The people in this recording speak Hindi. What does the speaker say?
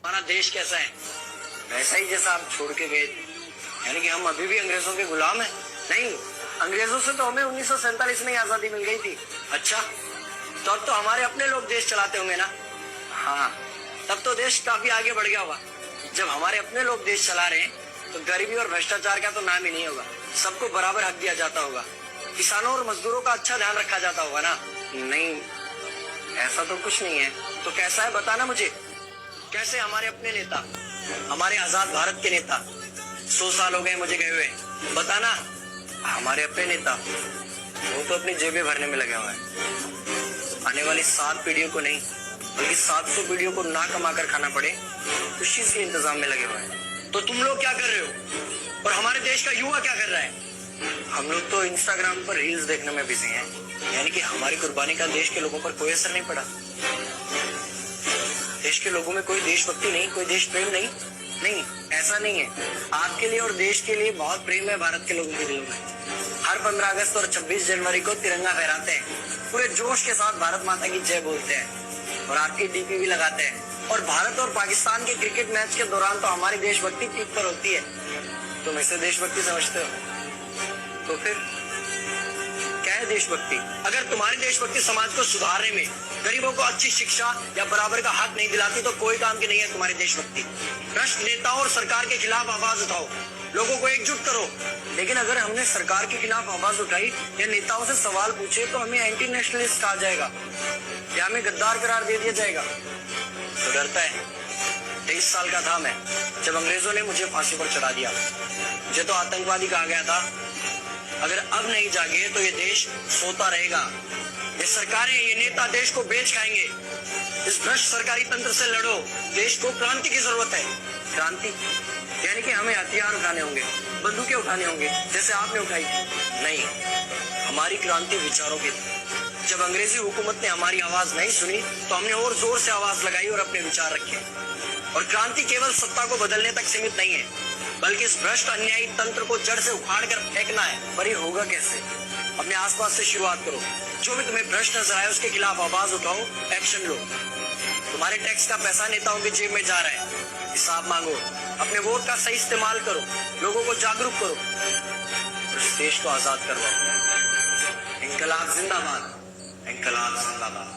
हमारा देश कैसा है वैसा ही जैसा आप छोड़ के गए थे। यानी कि हम अभी भी अंग्रेजों के गुलाम हैं? नहीं, अंग्रेजों से तो हमें 1947 में ही आजादी मिल गई थी। अच्छा, तो अब तो हमारे अपने लोग देश चलाते होंगे ना? हाँ, तब तो देश काफी आगे बढ़ गया होगा। जब हमारे अपने लोग देश चला रहे हैं तो गरीबी और भ्रष्टाचार का तो नाम ही नहीं होगा। सबको बराबर हक दिया जाता होगा, किसानों और मजदूरों का अच्छा ध्यान रखा जाता होगा ना? नहीं, ऐसा तो कुछ नहीं है। तो कैसा है बताना मुझे। कैसे हमारे अपने नेता, हमारे आजाद भारत के नेता, 100 साल हो गए मुझे गए हुए, बताना। हमारे अपने नेता वो तो अपनी जेबें भरने में लगे हुए हैं। आने वाली 7 पीढ़ियों को नहीं बल्कि 700 पीढ़ियों को ना कमा कर खाना पड़े उस चीज के इंतजाम में लगे हुए हैं। तो तुम लोग क्या कर रहे हो और हमारे देश का युवा क्या कर रहा है? हम लोग तो इंस्टाग्राम पर रील्स देखने में बिजी हैं। यानी कि हमारी कुर्बानी का देश के लोगों पर कोई असर नहीं पड़ा। देश के लोगों में कोई देशभक्ति नहीं, कोई देश प्रेम नहीं। नहीं, ऐसा नहीं है। आपके लिए और देश के लिए बहुत प्रेम है भारत के लोगों के दिलों में। हर 15 अगस्त और 26 जनवरी को तिरंगा फहराते हैं, पूरे जोश के साथ भारत माता की जय बोलते हैं और आपकी डीपी भी लगाते हैं। और भारत और पाकिस्तान के क्रिकेट मैच के दौरान तो हमारी देशभक्ति पीक पर होती है। तुम इसे देशभक्ति समझते हो? तो फिर क्या है देशभक्ति? अगर तुम्हारी देशभक्ति समाज को सुधारने में, गरीबों को अच्छी शिक्षा या बराबर का हक नहीं दिलाती तो कोई काम की नहीं है तुम्हारी देशभक्ति। भ्रष्ट नेताओं और सरकार के खिलाफ आवाज उठाओ, लोगों को एकजुट करो। लेकिन अगर हमने सरकार के खिलाफ आवाज उठाई या नेताओं से सवाल पूछे तो हमें एंटी नेशनलिस्ट कहा जाएगा या हमें गद्दार करार दे दिया जाएगा। तो डरता है। 23 साल का था मैं जब अंग्रेजों ने मुझे फांसी पर चढ़ा दिया। मुझे तो आतंकवादी कहा गया था। अगर अब नहीं जागे तो ये देश सोता रहेगा। ये सरकारें, ये नेता देश को बेच खाएंगे। इस भ्रष्ट सरकारी तंत्र से लड़ो। देश को क्रांति की जरूरत है। क्रांति यानी कि हमें हथियार उठाने होंगे, बंदूकें उठाने होंगे जैसे आपने उठाई। नहीं, हमारी क्रांति विचारों की थी। जब अंग्रेजी हुकूमत ने हमारी आवाज नहीं सुनी तो हमने और जोर से आवाज लगाई और अपने विचार रखे। और क्रांति केवल सत्ता को बदलने तक सीमित नहीं है, बल्कि इस भ्रष्ट अन्यायी तंत्र को जड़ से उखाड़ कर फेंकना है। पर ये होगा कैसे? अपने आसपास से शुरुआत करो। जो भी तुम्हें भ्रष्ट नजर आए उसके खिलाफ आवाज उठाओ, एक्शन लो। तुम्हारे टैक्स का पैसा नेताओं की जेब में जा रहा है, हिसाब मांगो। अपने वोट का सही इस्तेमाल करो, लोगों को जागरूक करो और इस देश को आजाद करवाओ। इंकलाब जिंदाबाद, इंकलाब जिंदाबाद।